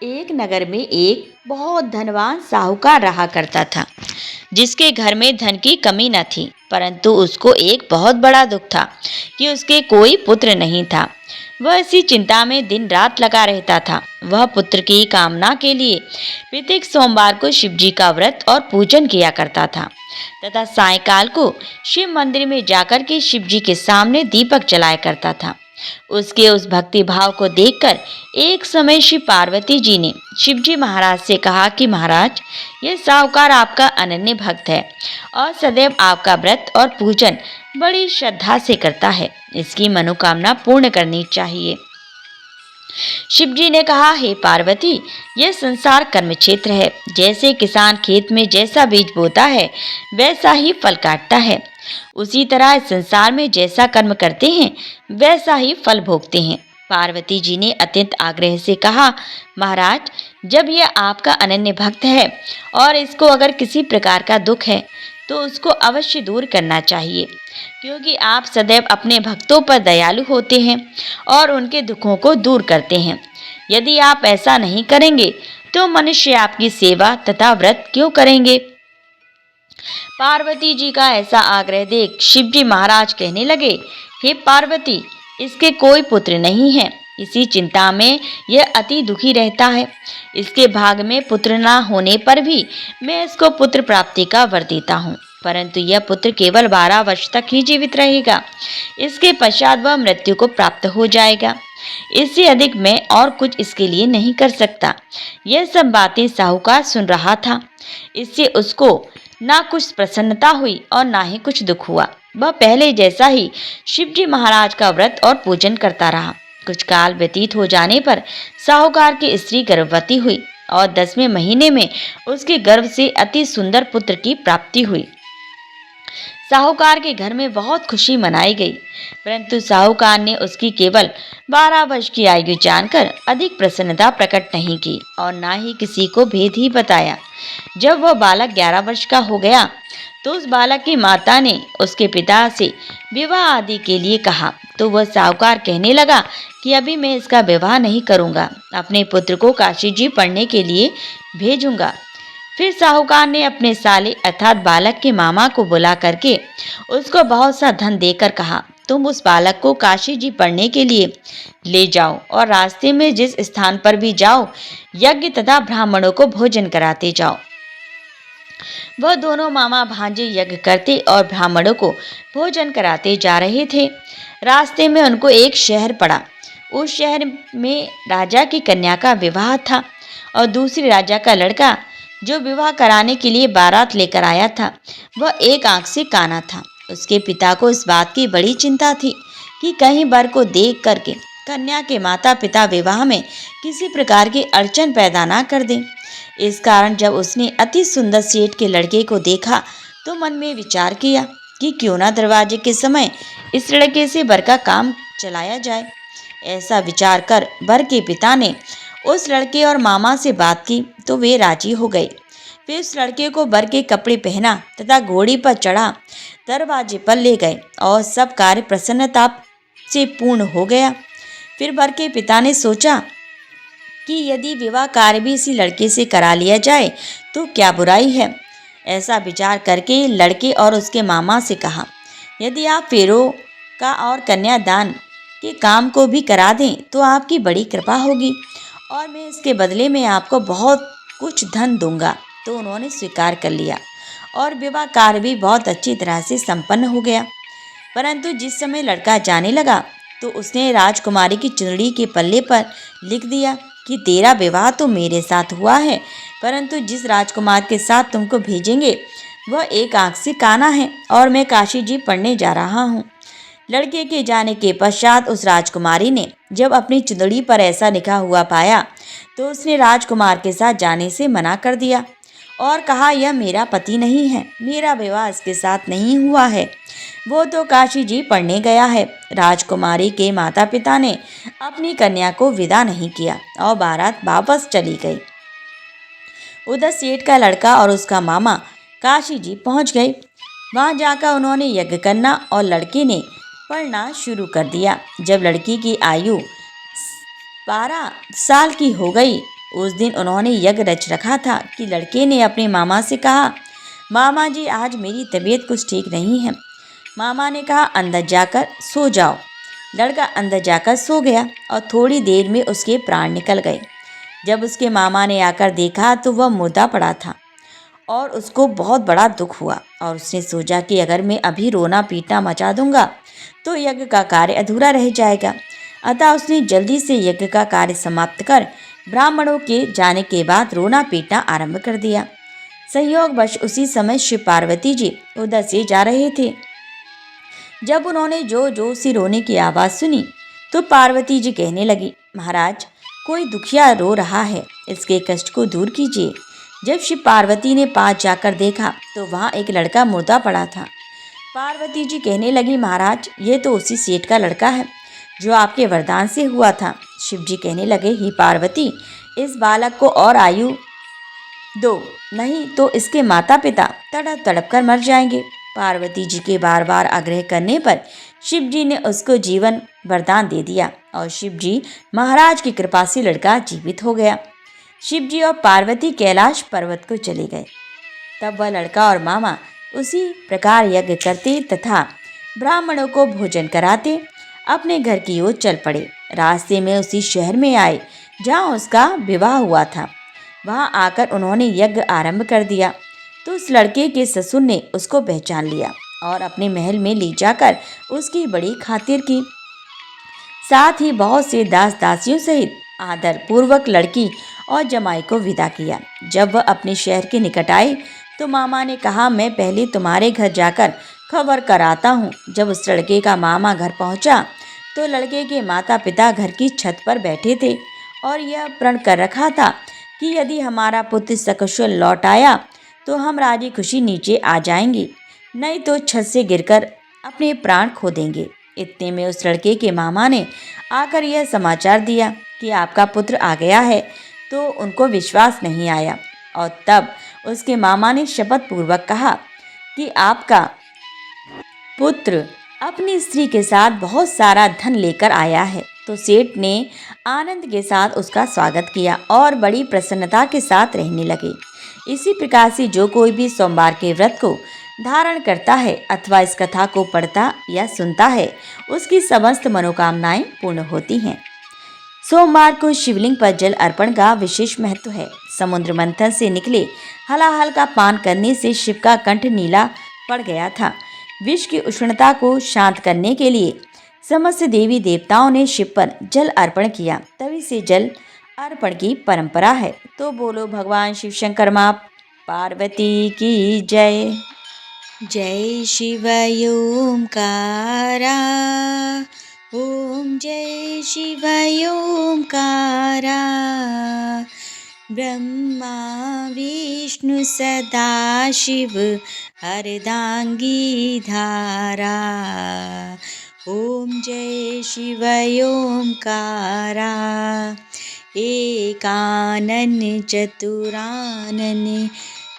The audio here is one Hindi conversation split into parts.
एक नगर में एक बहुत धनवान साहूकार रहा करता था, जिसके घर में धन की कमी न थी। परंतु उसको एक बहुत बड़ा दुख था कि उसके कोई पुत्र नहीं था। वह इसी चिंता में दिन रात लगा रहता था। वह पुत्र की कामना के लिए प्रत्येक सोमवार को शिव जी का व्रत और पूजन किया करता था तथा सायंकाल को शिव मंदिर में जाकर के शिव जी के सामने दीपक जलाया करता था। उसके उस भक्ति भाव को देखकर एक समय श्री पार्वती जी ने शिवजी महाराज से कहा कि महाराज, यह साहूकार आपका अनन्य भक्त है और सदैव आपका व्रत और पूजन बड़ी श्रद्धा से करता है। इसकी मनोकामना पूर्ण करनी चाहिए। शिवजी ने कहा, हे पार्वती, यह संसार कर्म क्षेत्र है। जैसे किसान खेत में जैसा बीज बोता है वैसा ही फल काटता है, उसी तरह इस संसार में जैसा कर्म करते हैं वैसा ही फल भोगते हैं। पार्वती जी ने अत्यंत आग्रह से कहा, महाराज, जब यह आपका अनन्य भक्त है और इसको अगर किसी प्रकार का दुख है तो उसको अवश्य दूर करना चाहिए, क्योंकि आप सदैव अपने भक्तों पर दयालु होते हैं और उनके दुखों को दूर करते हैं। यदि आप ऐसा नहीं करेंगे तो मनुष्य आपकी सेवा तथा व्रत क्यों करेंगे। पार्वती जी का ऐसा आग्रह देख शिवजी महाराज कहने लगे, हे पार्वती, इसके कोई पुत्र नहीं है। इसी चिंता में यह अति दुखी रहता है। इसके भाग में पुत्र न होने पर भी मैं इसको पुत्र प्राप्ति का वर देता हूँ, परंतु यह पुत्र केवल 12 वर्ष तक ही जीवित रहेगा। इसके पश्चात वह मृत्यु को प्राप्त हो जाएगा। इससे अधिक मैं और कुछ इसके लिए नहीं कर सकता। यह सब बातें साहूकार सुन रहा था। इससे उसको ना कुछ प्रसन्नता हुई और ना ही कुछ दुख हुआ। वह पहले जैसा ही शिवजी महाराज का व्रत और पूजन करता रहा। कुछ काल व्यतीत हो जाने पर साहूकार की स्त्री गर्भवती हुई और 10वें महीने में उसके गर्भ से अति सुंदर पुत्र की प्राप्ति हुई। साहूकार के घर में बहुत खुशी मनाई गई, परंतु साहूकार ने उसकी केवल 12 वर्ष की आयु जानकर अधिक प्रसन्नता प्रकट नहीं की और ना ही किसी को भेद ही बताया। जब वह बालक 11 वर्ष का हो गया तो उस बालक की माता ने उसके पिता से विवाह आदि के लिए कहा, तो वह साहूकार कहने लगा कि अभी मैं इसका विवाह नहीं करूंगा, अपने पुत्र को काशी जी पढ़ने के लिए भेजूंगा। फिर साहूकार ने अपने साले अर्थात बालक के मामा को बुला करके उसको बहुत सा धन देकर कहा, तुम उस बालक को काशी जी पढ़ने के लिए ले जाओ और रास्ते में जिस स्थान पर भी जाओ यज्ञ तथा ब्राह्मणों को भोजन कराते जाओ। वह दोनों मामा भांजे यज्ञ करते और ब्राह्मणों को भोजन कराते जा रहे थे। रास्ते में उनको एक शहर पड़ा। उस शहर में राजा की कन्या का विवाह था और दूसरी राजा का लड़का जो विवाह कराने के लिए बारात लेकर आया था वह एक आंख से काना था। उसके पिता को इस बात की बड़ी चिंता थी कि कहीं वर को देख करके कन्या के माता पिता विवाह में किसी प्रकार की अड़चन पैदा ना कर दें। इस कारण जब उसने अति सुंदर सेठ के लड़के को देखा तो मन में विचार किया कि क्यों ना दरवाजे के समय इस लड़के से वर का काम चलाया जाए। ऐसा विचार कर वर के पिता ने उस लड़के और मामा से बात की तो वे राजी हो गए। फिर उस लड़के को वर के कपड़े पहना तथा घोड़ी पर चढ़ा दरवाजे पर ले गए और सब कार्य प्रसन्नता से पूर्ण हो गया। फिर वर के पिता ने सोचा कि यदि विवाह कार्य भी इसी लड़के से करा लिया जाए तो क्या बुराई है। ऐसा विचार करके लड़के और उसके मामा से कहा, यदि आप फेरों का और कन्यादान के काम को भी करा दें तो आपकी बड़ी कृपा होगी और मैं इसके बदले में आपको बहुत कुछ धन दूंगा। तो उन्होंने स्वीकार कर लिया और विवाह कार्य भी बहुत अच्छी तरह से संपन्न हो गया। परंतु जिस समय लड़का जाने लगा तो उसने राजकुमारी की चुनरी के पल्ले पर लिख दिया कि तेरा विवाह तो मेरे साथ हुआ है, परंतु जिस राजकुमार के साथ तुमको भेजेंगे वह एक आंख से काना है और मैं काशी जी पढ़ने जा रहा हूँ। लड़के के जाने के पश्चात उस राजकुमारी ने जब अपनी चुंदड़ी पर ऐसा लिखा हुआ पाया तो उसने राजकुमार के साथ जाने से मना कर दिया और कहा, यह मेरा पति नहीं है, मेरा विवाह इसके साथ नहीं हुआ है, वो तो काशी जी पढ़ने गया है। राजकुमारी के माता पिता ने अपनी कन्या को विदा नहीं किया और बारात वापस चली गई। उधर सेठ का लड़का और उसका मामा काशी जी पहुंच गए। वहां जाकर उन्होंने यज्ञ करना और लड़के ने पढ़ना शुरू कर दिया। जब लड़की की आयु 12 साल की हो गई उस दिन उन्होंने यज्ञ रच रखा था कि लड़के ने अपने मामा से कहा, मामा जी आज मेरी तबीयत कुछ ठीक नहीं है। मामा ने कहा, अंदर जाकर सो जाओ। लड़का अंदर जाकर सो गया और थोड़ी देर में उसके प्राण निकल गए। जब उसके मामा ने आकर देखा तो वह मुर्दा पड़ा था और उसको बहुत बड़ा दुख हुआ और उसने सोचा कि अगर मैं अभी रोना पीटना मचा दूंगा तो यज्ञ का कार्य अधूरा रह जाएगा। अतः उसने जल्दी से यज्ञ का कार्य समाप्त कर ब्राह्मणों के जाने के बाद रोना पीटना आरंभ कर दिया। संयोगवश उसी समय शिव पार्वती जी उधर से जा रहे थे। जब उन्होंने जो जो सी रोने की आवाज़ सुनी तो पार्वती जी कहने लगी, महाराज कोई दुखिया रो रहा है, इसके कष्ट को दूर कीजिए। जब शिव पार्वती ने पास जाकर देखा तो वहाँ एक लड़का मुर्दा पड़ा था। पार्वती जी कहने लगी, महाराज ये तो उसी सेठ का लड़का है जो आपके वरदान से हुआ था। शिव जी कहने लगे, हे पार्वती इस बालक को और आयु दो, नहीं तो इसके माता पिता तड़प तड़प कर मर जाएंगे। पार्वती जी के बार बार आग्रह करने पर शिव जी ने उसको जीवन वरदान दे दिया और शिव जी महाराज की कृपा से लड़का जीवित हो गया। शिव जी और पार्वती कैलाश पर्वत को चले गए। तब वह लड़का और मामा उसी प्रकार यज्ञ करते तथा ब्राह्मणों को भोजन कराते अपने घर की ओर चल पड़े। रास्ते में उसी शहर में आए जहाँ उसका विवाह हुआ था। वहाँ आकर उन्होंने यज्ञ आरंभ कर दिया तो उस लड़के के ससुर ने उसको पहचान लिया और अपने महल में ले जाकर उसकी बड़ी खातिर की। साथ ही बहुत से दास दासियों सहित आदर पूर्वक लड़की और जमाई को विदा किया। जब वह अपने शहर के निकट आए तो मामा ने कहा, मैं पहले तुम्हारे घर जाकर खबर कराता हूँ। जब उस लड़के का मामा घर पहुँचा तो लड़के के माता पिता घर की छत पर बैठे थे और यह प्रण कर रखा था कि यदि हमारा पुत्र सकुशल लौट आया तो हम राजी खुशी नीचे आ जाएंगे, नहीं तो छत से गिरकर अपने प्राण खो देंगे। इतने में उस लड़के के मामा ने आकर यह समाचार दिया कि आपका पुत्र आ गया है, तो उनको विश्वास नहीं आया और तब उसके मामा ने शपथ पूर्वक कहा कि आपका पुत्र अपनी स्त्री के साथ बहुत सारा धन लेकर आया है। तो सेठ ने आनंद के साथ उसका स्वागत किया और बड़ी प्रसन्नता के साथ रहने लगे। इसी प्रकार से जो कोई भी सोमवार के व्रत को धारण करता है अथवा इस कथा को पढ़ता या सुनता है उसकी समस्त मनोकामनाएं पूर्ण होती हैं। सोमवार को शिवलिंग पर जल अर्पण का विशेष महत्व है। समुद्र मंथन से निकले हलाहल का पान करने से शिव का कंठ नीला पड़ गया था। विष की उष्णता को शांत करने के लिए समस्त देवी देवताओं ने शिव पर जल अर्पण किया। तभी से जल अर्पण की परंपरा है। तो बोलो भगवान शिव शंकर मां पार्वती की जय। जय शिव ओंकारा, ओम जय शिव ओंकारा। ब्रह्मा विष्णु सदा शिव हरदांगी धारा। ओम जय शिव ओंकारा। एकानन चतुरानन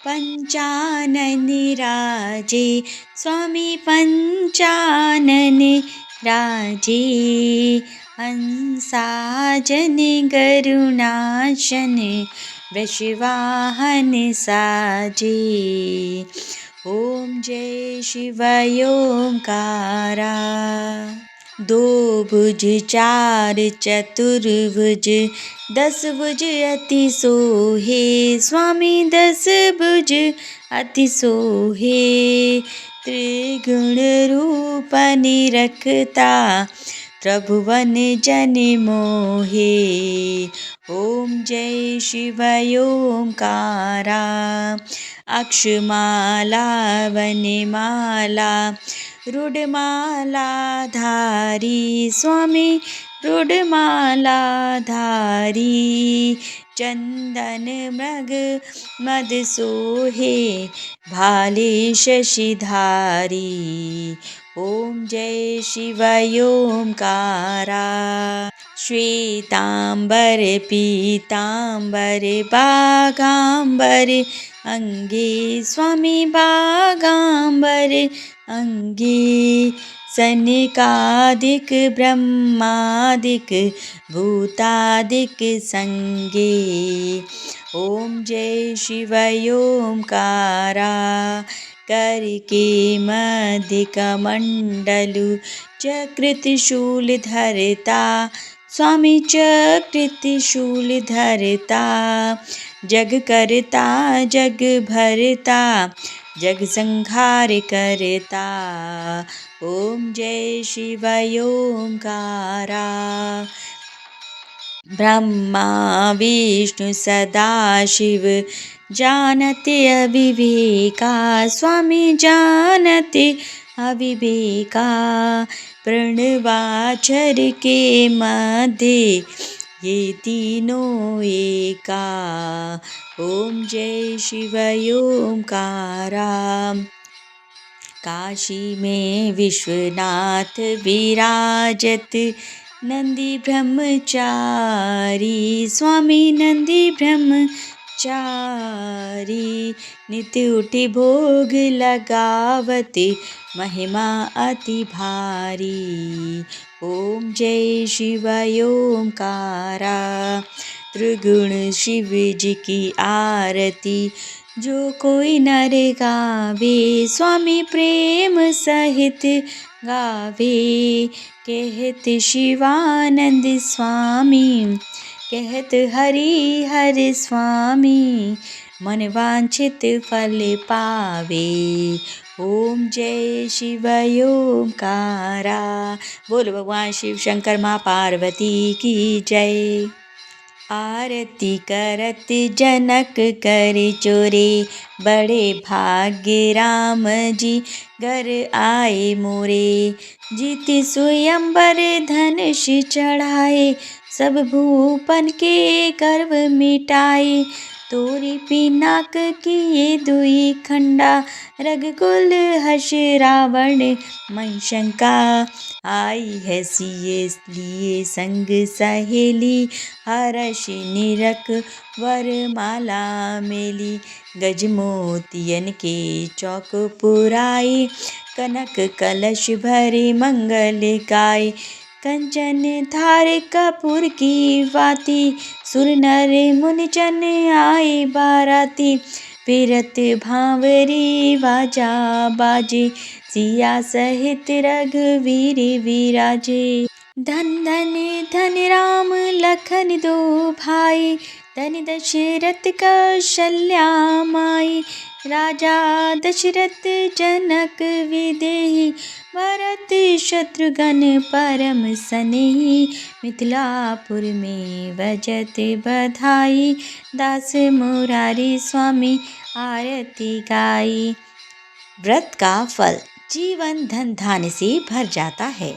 पंचानन राजे, स्वामी पंचानन राजे। हंसाजन गरुणाशन वृषवाहन साजे। ओम जय शिव ओंकारा। दो भुज चार चतुर्भुज, 10 भुज अति सोहे, स्वामी 10 भुज अति सोहे। त्रिगुण रूप निरखता, त्रिभुवन जन मोहे। ओम जय शिव ओंकारा। अक्षमाला वनमाला रुडमाला धारी, स्वामी रुडमाला धारी। चंदन मृग मद सोहे, भाले शशिधारी। ओम जय शिव ओंकारा। श्वेतांबर पीतांबर बागांबर अंगे, स्वामी बागांबर अंगे। सनकादिक ब्रह्मादिक भूतादिक संगे। ओम जय शिव ओंकारा करके मध्य कमंडलु चक्र धरता स्वामी चक्र धरता जग करता जग भरता जग संहार करता। ओम जय शिव ओंकारा। ब्रह्मा विष्णु सदाशिव जानते अविवेका स्वामी जानते अविवेका। प्रणवाक्षर के मध्य ये तीनों एका। ओम जय शिव ओंकारा। काशी में विश्वनाथ विराजत नंदी ब्रह्मचारी स्वामी नंदी ब्रह्मचारी। नित्य उठे भोग लगावत महिमा अति भारी। ओम जय शिव ओंकारा। त्रिगुण शिव जी की आरती जो कोई नर गावे स्वामी प्रेम सहित गावे। कहत शिवानंद स्वामी कहत हरि हर स्वामी मन वांछित फल पावे। ओम जय शिव ओंकारा। बोल भगवान शिव शंकर माँ पार्वती की जय। आरती करत जनक कर चोरे बड़े भाग्य राम जी घर आए मोरे। जीत स्वयंवर धनुष चढ़ाए सब भूपन के गर्व मिटाए। तोरी पिनाक किए दुई खंडा रघुकुल हर्ष रावण मन शंका। आई है सिए लिए संग सहेली हर्ष निरख वरमाला मेली। गजमोतियन के चौक पुराई कनक कलश भरे मंगल गाय। कंचन धार कपूर की वाती सुर नर मुनि जन आए बाराती। फिरत भांवरी बाजा बाजे सिया सहित रघुवीर विराजे। धन धन धन राम लखन दो भाई धन दशरथ कौशल्या माई। राजा दशरथ जनक विदेही भरत शत्रुघ्न परम सनेही। मिथिलापुर में बजत बधाई दास मुरारी स्वामी आरती गाई। व्रत का फल जीवन धन धान्य से भर जाता है।